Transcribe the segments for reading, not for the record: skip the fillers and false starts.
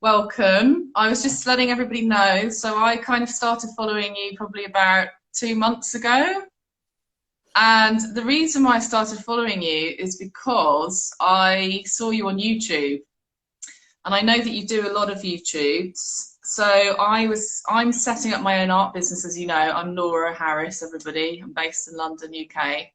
welcome. I was just letting everybody know. So I kind of started following you probably about 2 months ago. And the reason why I started following you is because I saw you on YouTube. And I know that you do a lot of YouTubes. So I'm setting up my own art business, as you know. I'm Laura Harris, everybody. I'm based in London, UK.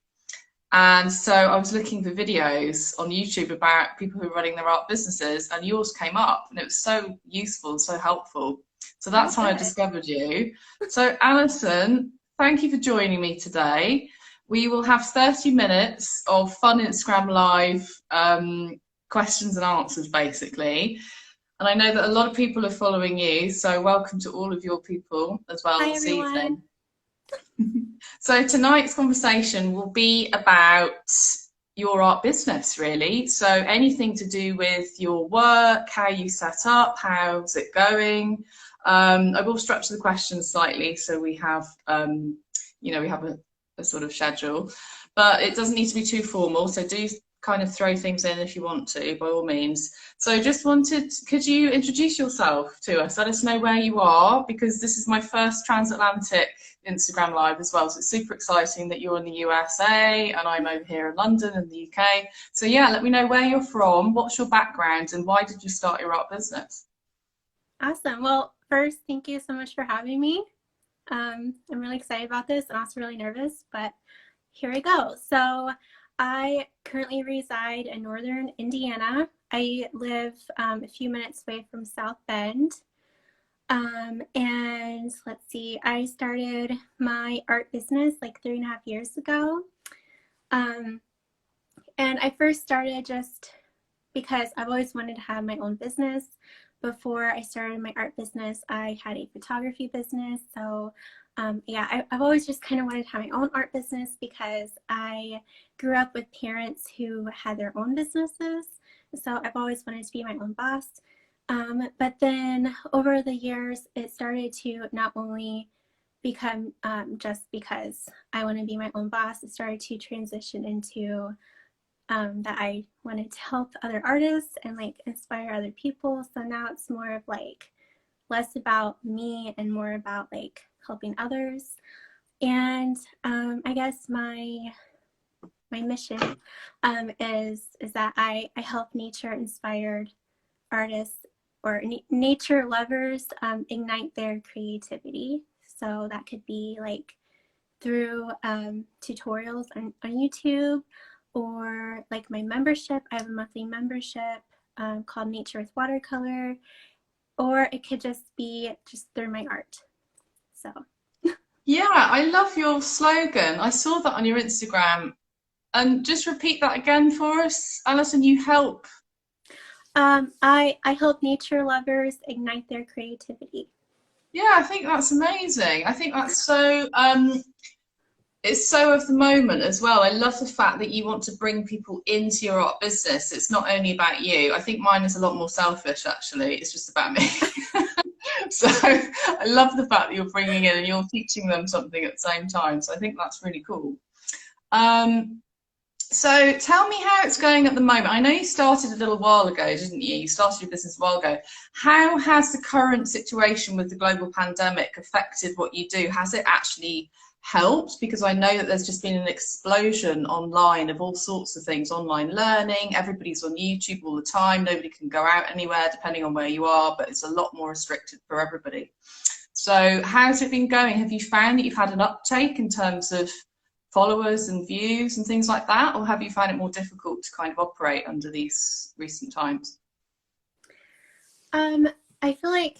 And so I was looking for videos on YouTube about people who are running their art businesses, and yours came up, and it was so useful and so helpful. So that's how I discovered you. So Allison, thank you for joining me today. We will have 30 minutes of fun Instagram Live questions and answers, basically. And I know that a lot of people are following you, so welcome to all of your people as well this evening. So tonight's conversation will be about your art business, really. So anything to do with your work, how you set up, how's it going. I will structure the questions slightly so we have, we have a sort of schedule, but it doesn't need to be too formal. So do kind of throw things in if you want to, by all means. So just could you introduce yourself to us? Let us know where you are, because this is my first transatlantic Instagram Live as well. So it's super exciting that you're in the USA and I'm over here in London in the UK. So yeah, let me know where you're from, what's your background, and why did you start your art business? Awesome. Well, first, thank you so much for having me. I'm really excited about this and also really nervous, but here we go. So I currently reside in northern Indiana. I live a few minutes away from South Bend. And let's see, I started my art business like 3.5 years ago. And I first started just because I've always wanted to have my own business. Before I started my art business, I had a photography business. So I've always just kind of wanted to have my own art business because I grew up with parents who had their own businesses. So I've always wanted to be my own boss. But then over the years, it started to not only become just because I want to be my own boss, it started to transition into that I wanted to help other artists and like inspire other people. So now it's more of like less about me and more about like helping others. And I guess my mission is that I help nature inspired artists or nature lovers ignite their creativity. So that could be like through tutorials on YouTube, or like my membership. I have a monthly membership called Nature with Watercolor, or it could just be just through my art. So yeah, I love your slogan. I saw that on your Instagram. And just repeat that again for us, Alison. You help. I help nature lovers ignite their creativity. Yeah, I think that's amazing. I think that's so it's so of the moment as well. I love the fact that you want to bring people into your art business. It's not only about you. I think mine is a lot more selfish, actually. It's just about me. So I love the fact that you're bringing in and you're teaching them something at the same time. So I think that's really cool. So tell me how it's going at the moment. I know you started a little while ago, didn't you? You started your business a while ago. How has the current situation with the global pandemic affected what you do? Has it actually helped? Because I know that there's just been an explosion online of all sorts of things, online learning, everybody's on YouTube all the time, nobody can go out anywhere depending on where you are, but it's a lot more restricted for everybody. So how's it been going? Have you found that you've had an uptake in terms of followers and views and things like that, or have you found it more difficult to kind of operate under these recent times? I feel like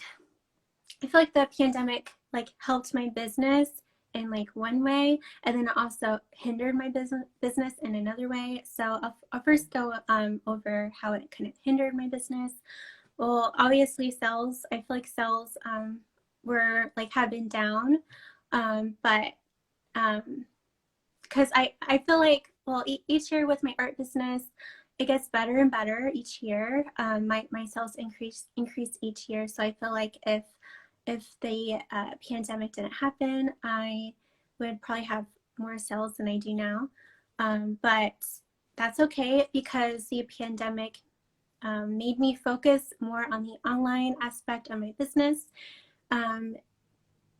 the pandemic like helped my business in like one way, and then it also hindered my business in another way. So I'll first go over how it kind of hindered my business. Well, obviously sales. I feel like sales were like have been down, but because I feel like, well, each year with my art business, it gets better and better each year. My sales increase each year. So I feel like if the pandemic didn't happen, I would probably have more sales than I do now. But that's okay, because the pandemic made me focus more on the online aspect of my business. Um,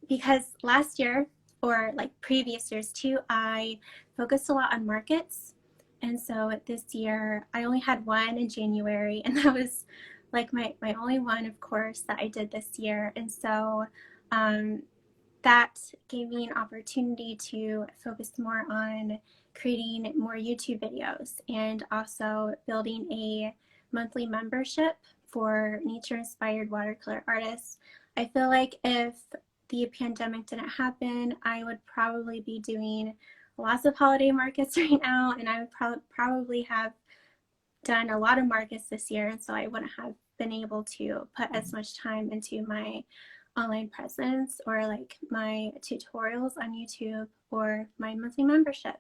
because last year, or like previous years too, I focused a lot on markets. And so this year, I only had one in January, and that was like my only one, of course, that I did this year. And so um, that gave me an opportunity to focus more on creating more YouTube videos and also building a monthly membership for nature inspired watercolor artists. I feel like if the pandemic didn't happen, I would probably be doing lots of holiday markets right now, and I would probably have done a lot of markets this year, and so I wouldn't have been able to put as much time into my online presence or like my tutorials on YouTube or my monthly membership.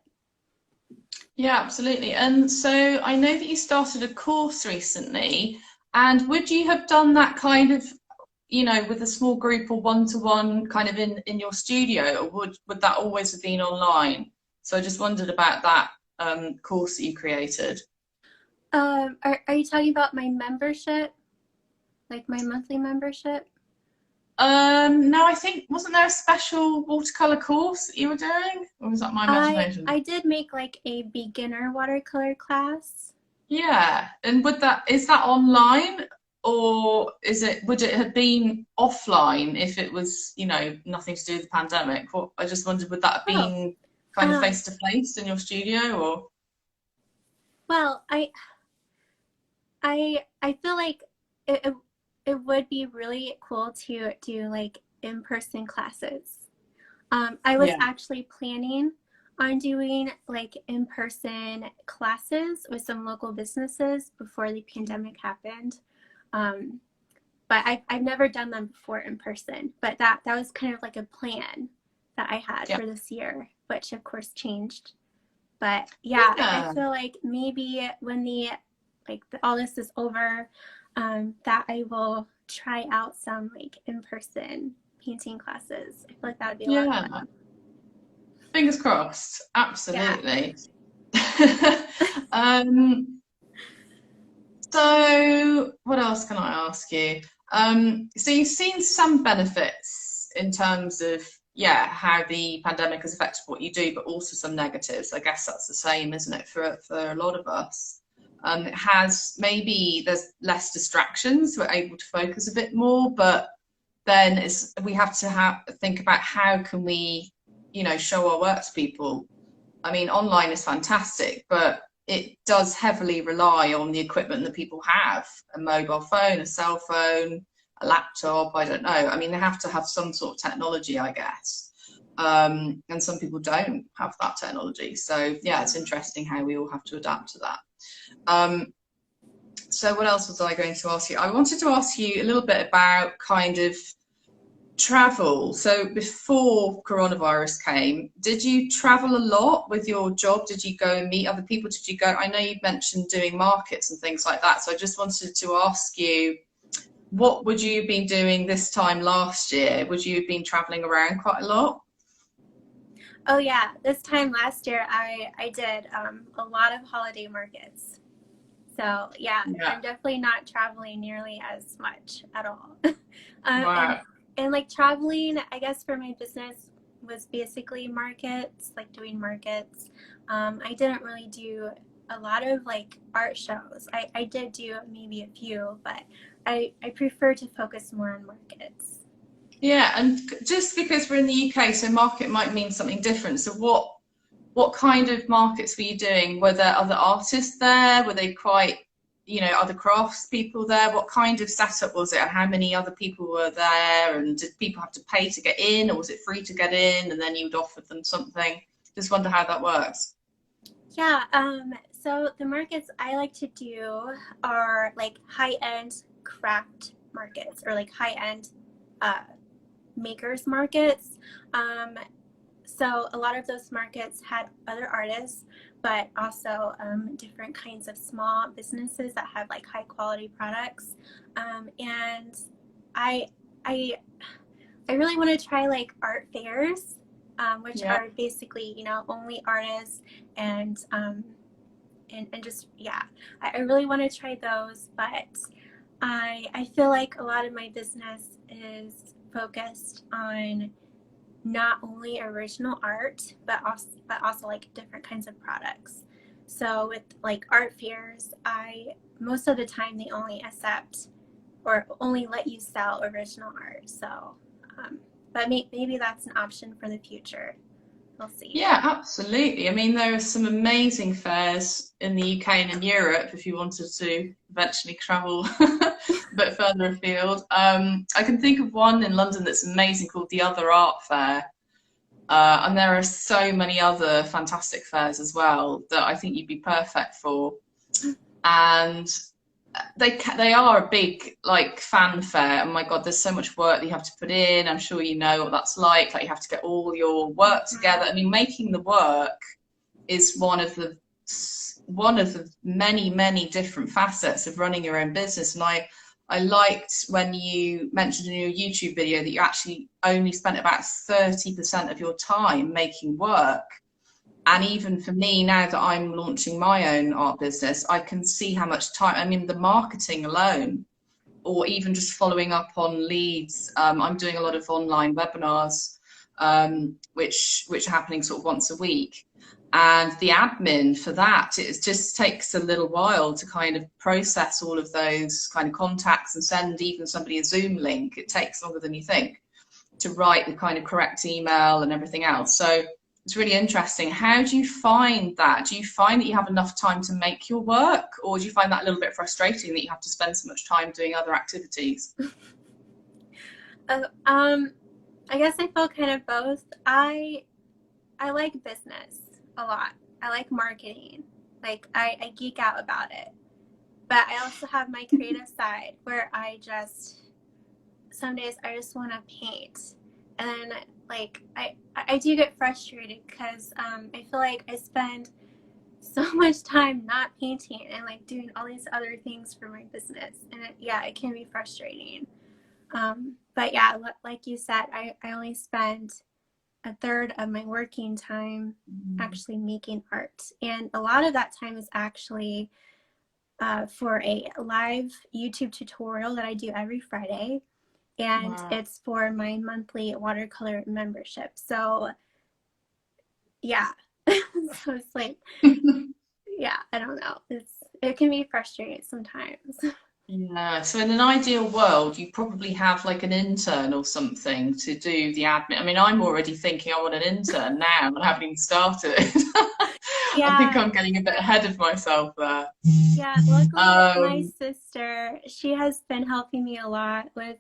Yeah, absolutely. And so I know that you started a course recently, and would you have done that kind of, with a small group or one-to-one kind of in your studio, or would that always have been online? So I just wondered about that course that you created. Are you talking about my membership, like my monthly membership? No, I think wasn't there a special watercolor course that you were doing, or was that my imagination? I did make like a beginner watercolor class. Yeah, and is that online, or would it have been offline if it was, nothing to do with the pandemic? What I just wondered, would that have Oh, been kind of um, face to face in your studio, or? well, I feel like it would be really cool to do like in-person classes. I was Yeah. actually planning on doing like in-person classes with some local businesses before the pandemic happened. Um, but I've never done them before in person, but that was kind of like a plan that I had Yeah. for this year, which of course changed. But yeah, I Yeah. feel like maybe when all this is over, that I will try out some like in-person painting classes. I feel like that would be a lot of Yeah. fun. Fingers crossed. Yeah. Absolutely. Um, so what else can I ask you? So you've seen some benefits in terms of, yeah, how the pandemic has affected what you do, but also some negatives. I guess that's the same, isn't it, for a lot of us? It has maybe there's less distractions, we're able to focus a bit more, but then we have to think about how can we, show our work to people. I mean, online is fantastic, but it does heavily rely on the equipment that people have, a mobile phone, a cell phone, a laptop, I don't know. I mean, they have to have some sort of technology, I guess. And some people don't have that technology. So, yeah, it's interesting how we all have to adapt to that. So what else was I going to ask you? I wanted to ask you a little bit about kind of travel. So before coronavirus came, did you travel a lot with your job? Did you go and meet other people? Did you go? I know you mentioned doing markets and things like that. So I just wanted to ask you, what would you have been doing this time last year? Would you have been traveling around quite a lot? Oh yeah, this time last year I did a lot of holiday markets. So yeah, Yeah. I'm definitely not traveling nearly as much at all. And Wow. like traveling, I guess for my business was basically markets, like doing markets. I didn't really do a lot of like art shows. I did do maybe a few, but I prefer to focus more on markets. Yeah, and just because we're in the UK, so market might mean something different. So what kind of markets were you doing? Were there other artists there? Were they quite, other crafts people there? What kind of setup was it? And how many other people were there? And did people have to pay to get in, or was it free to get in? And then you'd offer them something. Just wonder how that works. Yeah, so the markets I like to do are like high-end craft markets or like high-end uh, makers markets. Um, so a lot of those markets had other artists, but also different kinds of small businesses that have like high quality products. And I, I, I really want to try like art fairs, which Yeah. are basically only artists and and just, yeah, I really want to try those, but I feel like a lot of my business is focused on not only original art, but also like different kinds of products. So with like art fairs, I most of the time they only accept or only let you sell original art. So, but maybe that's an option for the future. We'll see. Yeah, absolutely. I mean, there are some amazing fairs in the UK and in Europe if you wanted to eventually travel a bit further afield. I can think of one in London that's amazing called the Other Art Fair. And there are so many other fantastic fairs as well that I think you'd be perfect for. And they are a big like fanfare. Oh my God, there's so much work that you have to put in. I'm sure you know what that's like. Like you have to get all your work together. I mean, making the work is one of the many different facets of running your own business. And I liked when you mentioned in your YouTube video that you actually only spent about 30% of your time making work. And even for me, now that I'm launching my own art business, I can see how much time, I mean, the marketing alone, or even just following up on leads. I'm doing a lot of online webinars, which are happening sort of once a week. And the admin for that, it just takes a little while to kind of process all of those kind of contacts and send even somebody a Zoom link. It takes longer than you think to write the kind of correct email and everything else. So it's really interesting. How do you find that? Do you find that you have enough time to make your work, or do you find that a little bit frustrating that you have to spend so much time doing other activities? I guess I feel kind of both. I like business a lot. I like marketing. Like I geek out about it. But I also have my creative side where some days I just want to paint. And like I do get frustrated because I feel like I spend so much time not painting and like doing all these other things for my business. And it can be frustrating. But yeah, like you said, I only spend a third of my working time actually making art. And a lot of that time is actually for a live YouTube tutorial that I do every Friday. And Wow. it's for my monthly watercolor membership. So yeah. So it's like, yeah, I don't know. It can be frustrating sometimes. Yeah, so in an ideal world, you probably have like an intern or something to do the admin. I mean, I'm already thinking I want an intern now, and I haven't even started. I think Yeah. I'm getting a bit ahead of myself there. Yeah, luckily my Um, sister, she has been helping me a lot with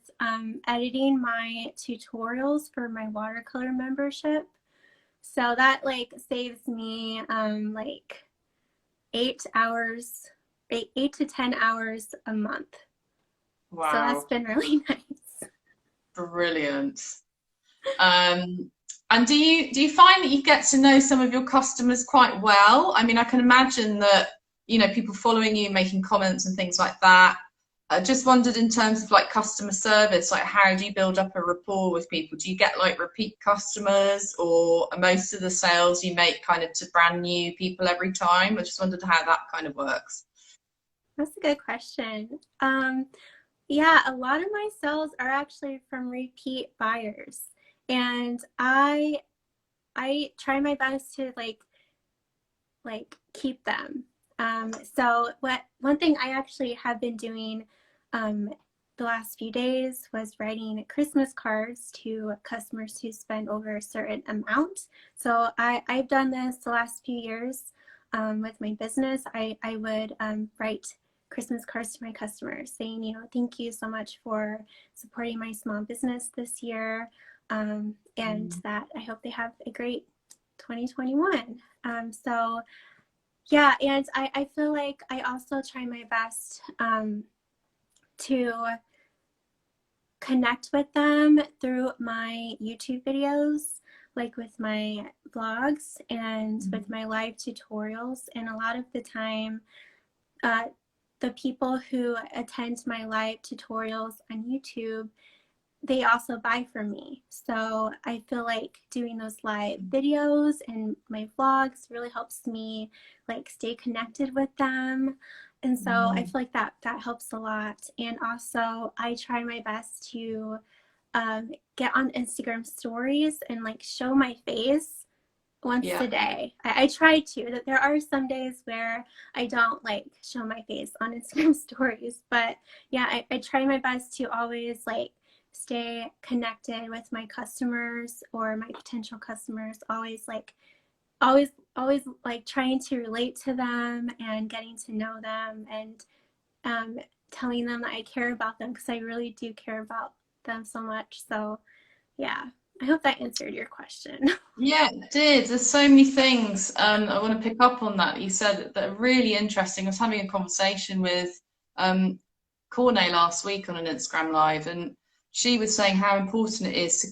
editing my tutorials for my watercolor membership. So that like saves me like 8 hours, 8 to 10 hours a month. So that's wow, been really nice. brilliant. Um, and do you find that you get to know some of your customers quite well? I mean, I can imagine that, people following you, making comments and things like that. I just wondered in terms of like customer service, like how do you build up a rapport with people? Do you get like repeat customers, or are most of the sales you make kind of to brand new people every time? I just wondered how that kind of works. That's a good question. Yeah, a lot of my sales are actually from repeat buyers. And I try my best to keep them. So one thing I actually have been doing um, the last few days was writing Christmas cards to customers who spend over a certain amount. So I've done this the last few years with my business. I would write Christmas cards to my customers saying, thank you so much for supporting my small business this year, and that I hope they have a great 2021. So yeah, and I feel like I also try my best to connect with them through my YouTube videos, like with my vlogs and with my live tutorials. And a lot of the time, the people who attend my live tutorials on YouTube, they also buy from me. So I feel like doing those live videos and my vlogs really helps me like stay connected with them. And so I feel like that helps a lot. And also I try my best to get on Instagram stories and like show my face once Yeah. a day. I try to. That there are some days where I don't like show my face on Instagram stories, but yeah, I try my best to always like stay connected with my customers or my potential customers. Always like trying to relate to them and getting to know them and telling them that I care about them because I really do care about them so much. So yeah, I hope that answered your question. Yeah, it did. There's so many things I want to pick up on that you said that are really interesting. I was having a conversation with um, Corne last week on an Instagram Live, and she was saying how important it is to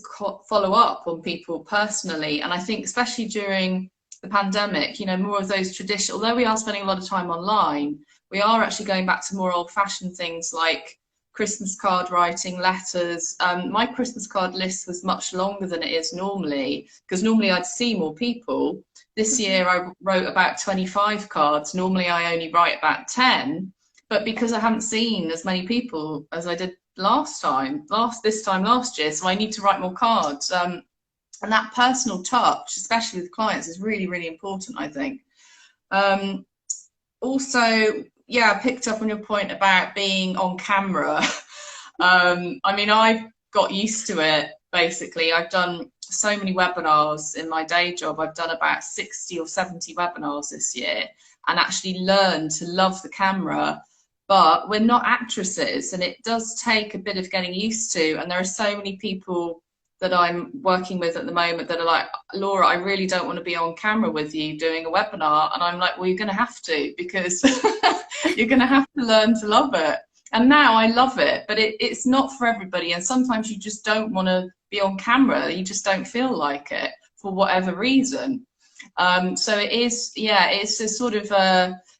follow up on people personally. And I think especially during the pandemic, you know, more of those traditional, although we are spending a lot of time online, we are actually going back to more old-fashioned things like Christmas card writing, letters. My Christmas card list was much longer than it is normally because normally I'd see more people. This year I wrote about 25 cards. Normally I only write about 10, but because I haven't seen as many people as I did this time last year, so I need to write more cards. And that personal touch, especially with clients, is really, really important, I think. Um, Also, yeah, I picked up on your point about being on camera. I mean, I've got used to it, basically. I've done so many webinars in my day job. I've done about 60 or 70 webinars this year and actually learned to love the camera. But we're not actresses, and it does take a bit of getting used to. And there are so many people that I'm working with at the moment that are like, Laura, I really don't want to be on camera with you doing a webinar. And I'm like, well, you're going to have to, because you're going to have to learn to love it. And now I love it, but it's not for everybody. And sometimes you just don't want to be on camera. You just don't feel like it for whatever reason. So it is, yeah, it's a sort of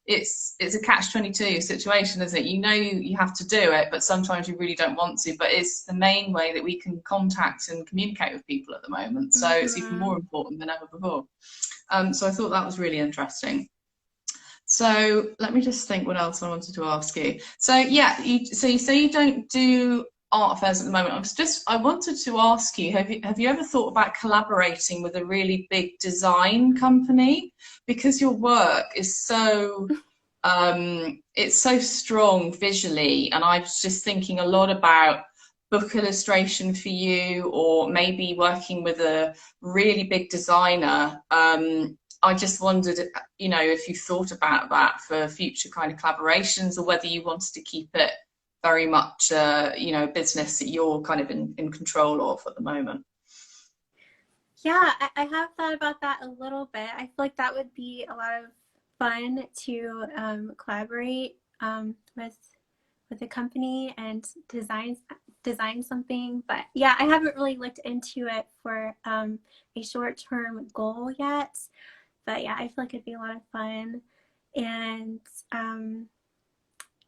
it's a catch-22 situation, isn't it? You know you have to do it, but sometimes you really don't want to. But it's the main way that we can contact and communicate with people at the moment. So it's even more important than ever before. So I thought that was really interesting. So let me just think what else I wanted to ask you. So yeah, so you say you don't do art fairs at the moment. I wanted to ask you, have you ever thought about collaborating with a really big design company? Because your work is so it's so strong visually, and I was just thinking a lot about book illustration for you, or maybe working with a really big designer. I just wondered, you know, if you thought about that for future kind of collaborations, or whether you wanted to keep it very much, you know, business that you're kind of in control of at the moment. Yeah, I have thought about that a little bit. I feel like that would be a lot of fun to collaborate with a company and design something. But yeah, I haven't really looked into it for a short-term goal yet. But yeah, I feel like it'd be a lot of fun. And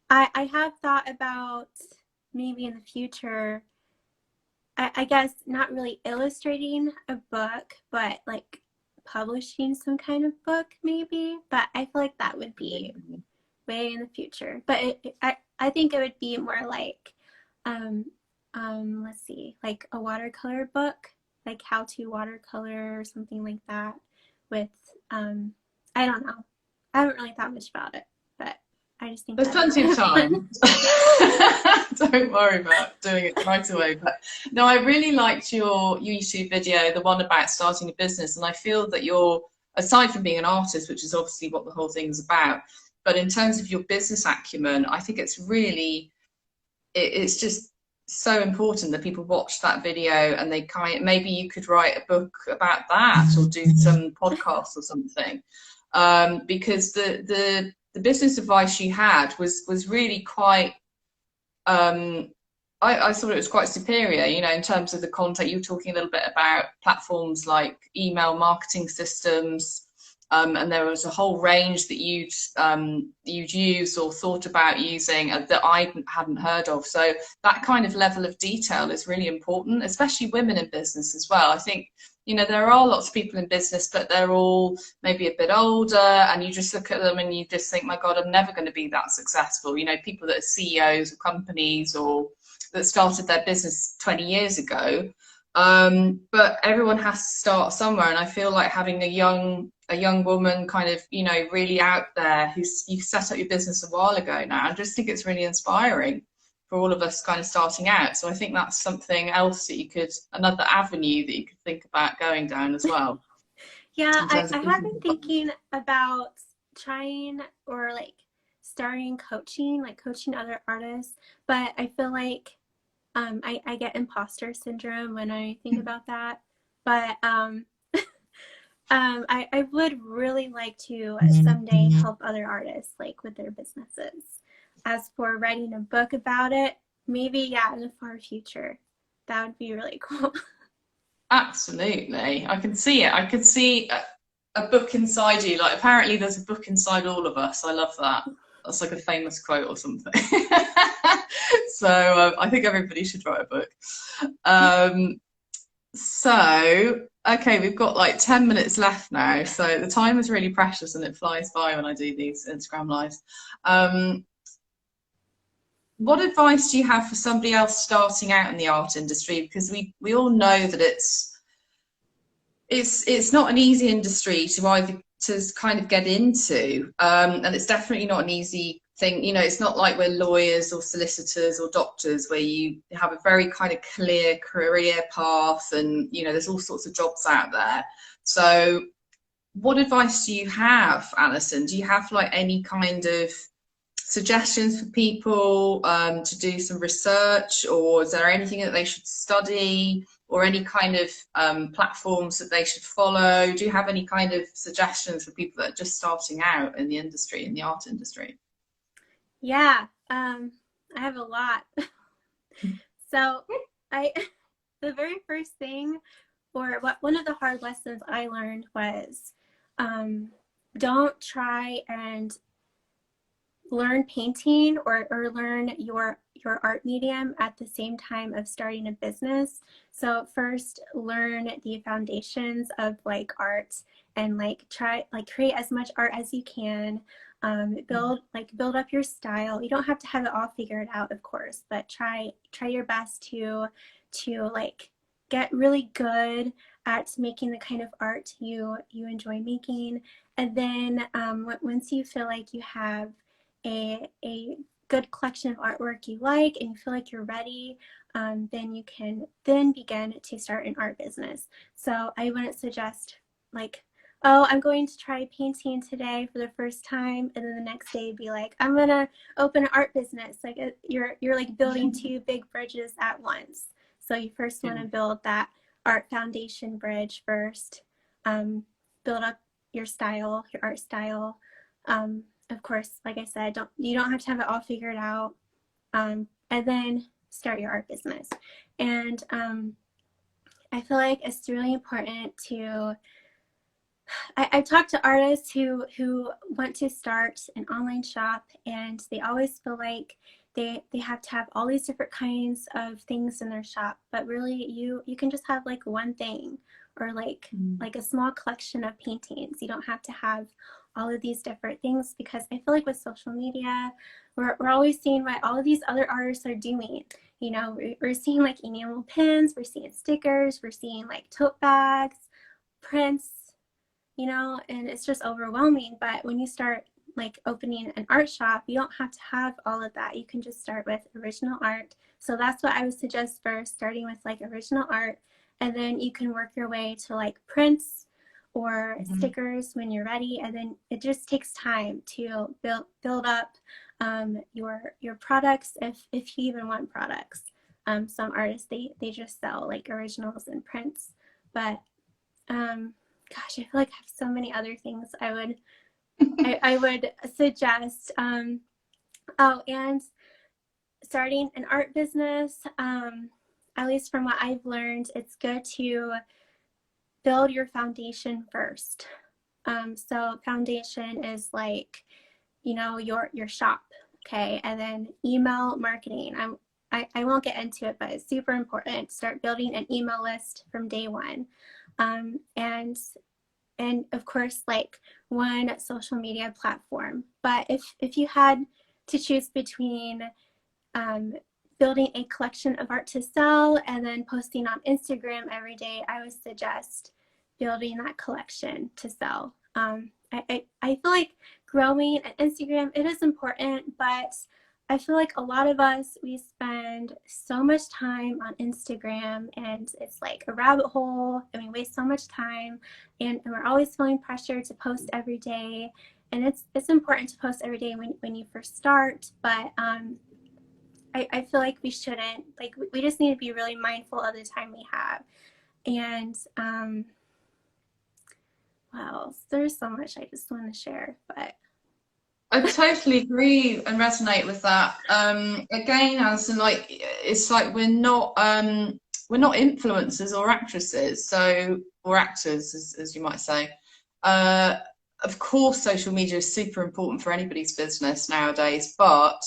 I have thought about maybe in the future, I guess not really illustrating a book, but like publishing some kind of book maybe. But I feel like that would be way in the future. But I think it would be more like, let's see, like a watercolor book, like how to watercolor or something like that with, I don't know. I haven't really thought much about it, but I just think There's that'd be plenty of fun. time. Don't worry about doing it right away. But no, I really liked your YouTube video, the one about starting a business. And I feel that you're, aside from being an artist, which is obviously what the whole thing's about, but in terms of your business acumen, I think it's really, it's just so important that people watch that video and they maybe you could write a book about that or do some podcasts or something. Because the business advice you had was really quite, I thought it was quite superior, you know, in terms of the content. You were talking a little bit about platforms like email marketing systems, and there was a whole range that you'd used or thought about using that I hadn't heard of. So that kind of level of detail is really important, especially women in business as well. I think, you know, there are lots of people in business, but they're all maybe a bit older, and you just look at them and you just think, my God, I'm never going to be that successful. You know, people that are CEOs of companies or that started their business 20 years ago. But everyone has to start somewhere, and I feel like having a young woman kind of, you know, really out there who's you set up your business a while ago now. I just think it's really inspiring for all of us kind of starting out. So I think that's something else that you could, another avenue that you could think about going down as well. Yeah, In terms of I have been thinking about trying or like starting coaching, like coaching other artists, but I feel like I get imposter syndrome when I think about that. But I would really like to someday help other artists like with their businesses. As for writing a book about it, maybe, yeah, in the far future. That would be really cool. Absolutely, I can see it. I could see a book inside you. Like apparently, there's a book inside all of us. I love that. That's like a famous quote or something. So I think everybody should write a book. Um, So, okay, we've got like 10 minutes left now. So the time is really precious and it flies by when I do these Instagram lives. Um, what advice do you have for somebody else starting out in the art industry? Because we all know that it's not an easy industry to either to kind of get into, and it's definitely not an easy thing. You know, it's not like we're lawyers or solicitors or doctors where you have a very kind of clear career path, and you know, there's all sorts of jobs out there. So, what advice do you have, Alison? Do you have like any kind of suggestions for people to do some research, or is there anything that they should study, or any kind of platforms that they should follow? Do you have any kind of suggestions for people that are just starting out in the industry, in the art industry? Yeah, I have a lot. So I, the very first thing, or what one of the hard lessons I learned was, don't try and learn painting or learn your art medium at the same time of starting a business. So first learn the foundations of like art and like try like create as much art as you can. Build up your style. You don't have to have it all figured out, of course, but try your best to like get really good at making the kind of art you enjoy making. And then once you feel like you have a good collection of artwork you like and you feel like you're ready, then you can then begin to start an art business. So I wouldn't suggest like, oh, I'm going to try painting today for the first time, and then the next day be like, I'm gonna open an art business. Like you're like building two big bridges at once. So you first want to build that art foundation bridge first, build up your style, your art style. Of course, like I said, you don't have to have it all figured out, and then start your art business. And I feel like it's really important to. I've talked to artists who want to start an online shop, and they always feel like they have to have all these different kinds of things in their shop, but really you can just have like one thing, or like a small collection of paintings. You don't have to have all of these different things, because I feel like with social media, we're always seeing what all of these other artists are doing. You know, we're seeing like enamel pins, we're seeing stickers, we're seeing like tote bags, prints, you know, and it's just overwhelming. But when you start like opening an art shop, you don't have to have all of that. You can just start with original art. So that's what I would suggest first, starting with like original art, and then you can work your way to like prints or stickers when you're ready. And then it just takes time to build up your products, if you even want products. Some artists, they just sell like originals and prints, but gosh, I feel like I have so many other things I would suggest. Oh, and starting an art business, at least from what I've learned, it's good to build your foundation first. So foundation is like, you know, your shop, okay? And then email marketing. I won't get into it, but it's super important. Start building an email list from day one. And of course, like one social media platform. But if you had to choose between um, building a collection of art to sell and then posting on Instagram every day, I would suggest building that collection to sell. I feel like growing an Instagram, it is important, but I feel like a lot of us, we spend so much time on Instagram and it's like a rabbit hole and we waste so much time and we're always feeling pressure to post every day. And it's important to post every day when you first start, but I feel like we shouldn't, like we just need to be really mindful of the time we have. And wow, there's so much I just want to share, but I totally agree and resonate with that. Again, Alison, like it's like we're not influencers or actresses, so or actors, as you might say. Uh, of course, social media is super important for anybody's business nowadays, but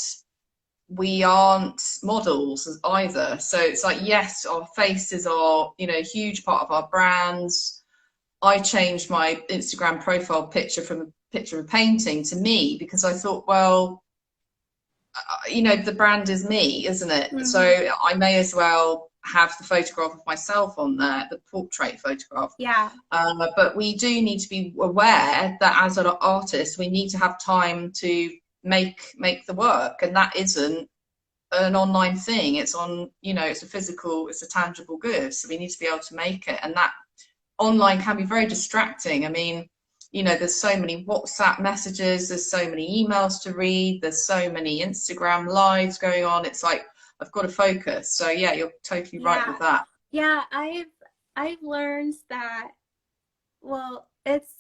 we aren't models either. So it's like, yes, our faces are, you know, a huge part of our brands. I changed my Instagram profile picture from a picture of a painting to me because I thought, well, you know, the brand is me, isn't it? So mm-hmm. I may as well have the photograph of myself on there, the portrait photograph. Yeah. But we do need to be aware that as an artist, we need to have time to make the work, and that isn't an online thing. It's on, you know, it's a physical, it's a tangible good. So we need to be able to make it, and that online can be very distracting. I mean, you know, there's so many WhatsApp messages, there's so many emails to read, there's so many Instagram lives going on. It's like I've got to focus. So yeah, you're totally right Yeah. with that. Yeah, I've learned that, well, it's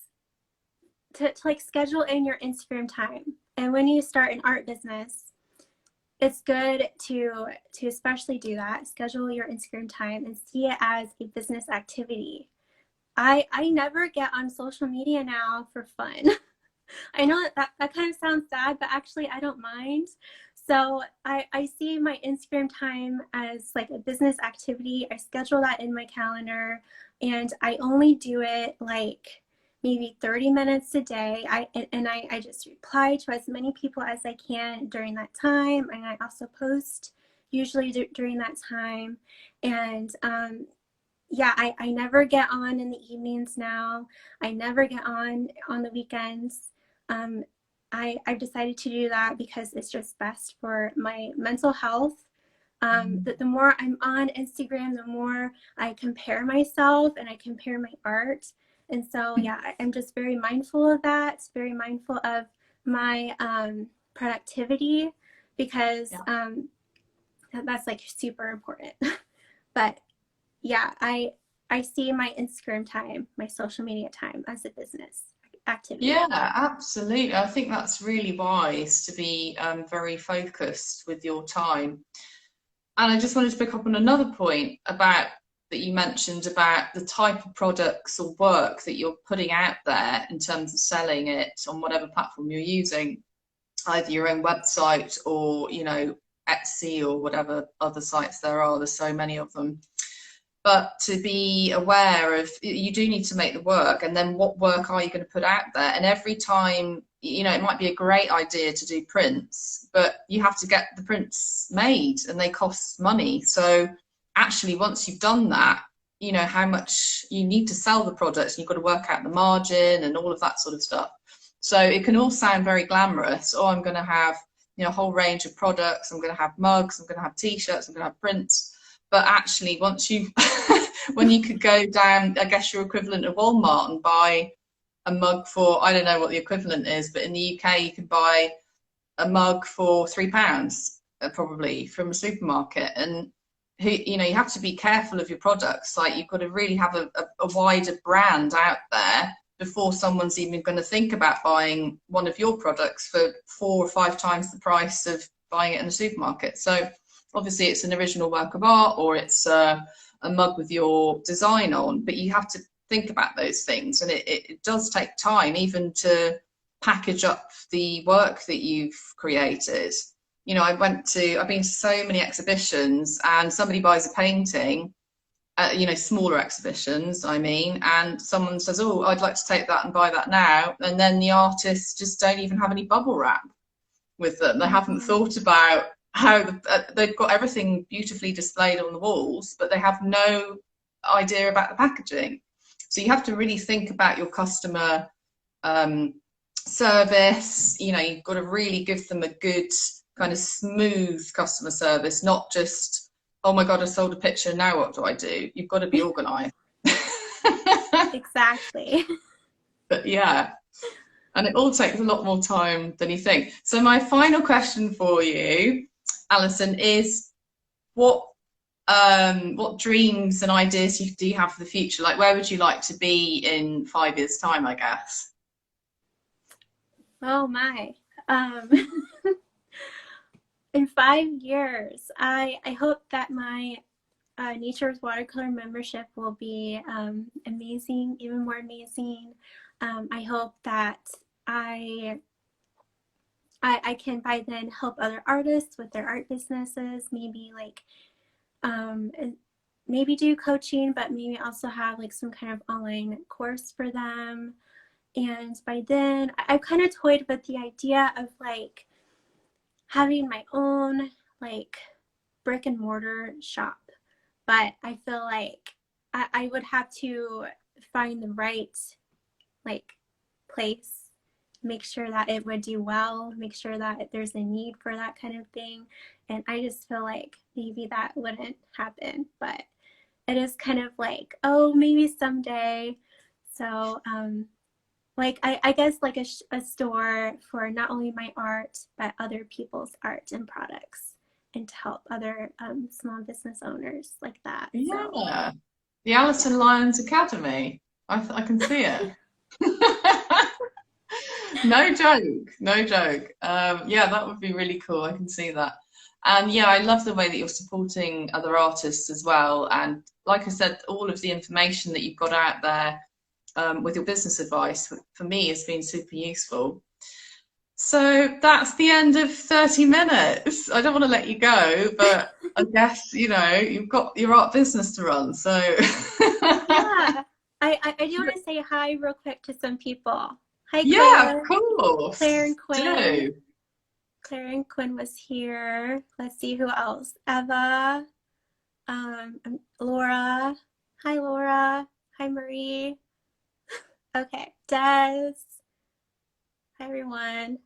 to like schedule in your Instagram time. And when you start an art business, it's good to especially do that, schedule your Instagram time and see it as a business activity. I never get on social media now for fun. I know that kind of sounds sad, but actually I don't mind. So I see my Instagram time as like a business activity. I schedule that in my calendar and I only do it like maybe 30 minutes a day. I just reply to as many people as I can during that time. And I also post usually during that time. And yeah, I never get on in the evenings now. I never get on the weekends. Um, I've decided to do that because it's just best for my mental health. The more I'm on Instagram, the more I compare myself and I compare my art. And so, yeah, I'm just very mindful of that, very mindful of my productivity because that's like super important. But yeah, I see my Instagram time, my social media time as a business activity. Yeah, absolutely. I think that's really wise to be very focused with your time. And I just wanted to pick up on another point about that you mentioned about the type of products or work that you're putting out there in terms of selling it on whatever platform you're using, either your own website or, you know, Etsy or whatever other sites there are. There's so many of them. But to be aware of, you do need to make the work, and then what work are you going to put out there? And every time, you know, it might be a great idea to do prints, but you have to get the prints made and they cost money. So actually, once you've done that, you know how much you need to sell the products, and you've got to work out the margin and all of that sort of stuff. So it can all sound very glamorous. Oh, I'm going to have, you know, a whole range of products. I'm going to have mugs, I'm going to have t-shirts, I'm going to have prints. But actually, once you, when you could go down, I guess your equivalent of Walmart and buy a mug for, I don't know what the equivalent is, but in the UK you can buy a mug for £3 probably from a supermarket. And who, you know, you have to be careful of your products. Like you've got to really have a wider brand out there before someone's even going to think about buying one of your products for 4 or 5 times the price of buying it in a supermarket. So obviously it's an original work of art or it's a mug with your design on, but you have to think about those things, and it does take time even to package up the work that you've created. You know, I've been to so many exhibitions, and somebody buys a painting, you know, smaller exhibitions, I mean, and someone says, oh, I'd like to take that and buy that now. And then the artists just don't even have any bubble wrap with them. They haven't thought about how they've got everything beautifully displayed on the walls, but they have no idea about the packaging. So you have to really think about your customer service. You know, you've got to really give them a good kind of smooth customer service, not just, oh my God, I sold a picture, now what do I do? You've got to be organized. Exactly. But yeah, and it all takes a lot more time than you think. So my final question for you, Alison, is what dreams and ideas do you have for the future? Like, where would you like to be in 5 years' time, I guess? Oh my. In 5 years, I hope that my Nature's Watercolor membership will be amazing, even more amazing. I hope that I can by then help other artists with their art businesses, maybe like maybe do coaching, but maybe also have like some kind of online course for them. And by then, I've kind of toyed with the idea of like having my own like brick and mortar shop, but I feel like I would have to find the right like place, make sure that it would do well, make sure that there's a need for that kind of thing. And I just feel like maybe that wouldn't happen, but it is kind of like, oh, maybe someday. So like I guess like a store for not only my art but other people's art and products, and to help other small business owners like that. Yeah, so the Allison Lyons Academy. I can see it. No joke, no joke. Yeah, that would be really cool. I can see that. And yeah, I love the way that you're supporting other artists as well. And like I said, all of the information that you've got out there with your business advice, for me, has been super useful. So that's the end of 30 minutes. I don't want to let you go, but I guess, you know, you've got your art business to run. So yeah, I do want to say hi real quick to some people. Hi, yeah, Claire. of course. Claire and Quinn. Do. Claire and Quinn was here. Let's see who else. Eva, Laura. Hi, Laura. Hi, Marie. Okay, Des. Hi, everyone.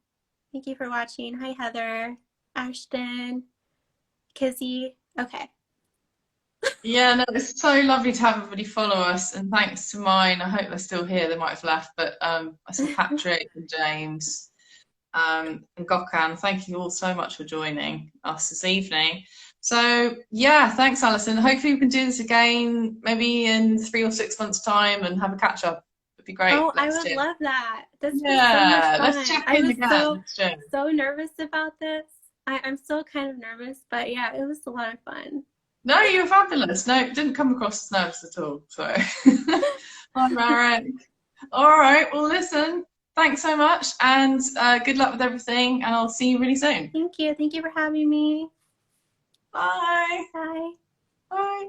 Thank you for watching. Hi, Heather, Ashton, Kizzy. Okay. Yeah, no, it's so lovely to have everybody follow us, and thanks to mine. I hope they're still here. They might have left, but I saw Patrick and James and Gokhan. Thank you all so much for joining us this evening. So yeah, thanks, Alison. Hopefully we can do this again, maybe in 3 or 6 months' time, and have a catch up. It'd be great. Oh, I would love that. This was so Yeah, much let's fun. check I in was again. so nervous about this. I'm still kind of nervous, but yeah, it was a lot of fun. No, you were fabulous. No, it didn't come across as nervous at all. So, all right. All right. Well, listen, thanks so much, and good luck with everything, and I'll see you really soon. Thank you. Thank you for having me. Bye. Bye. Bye.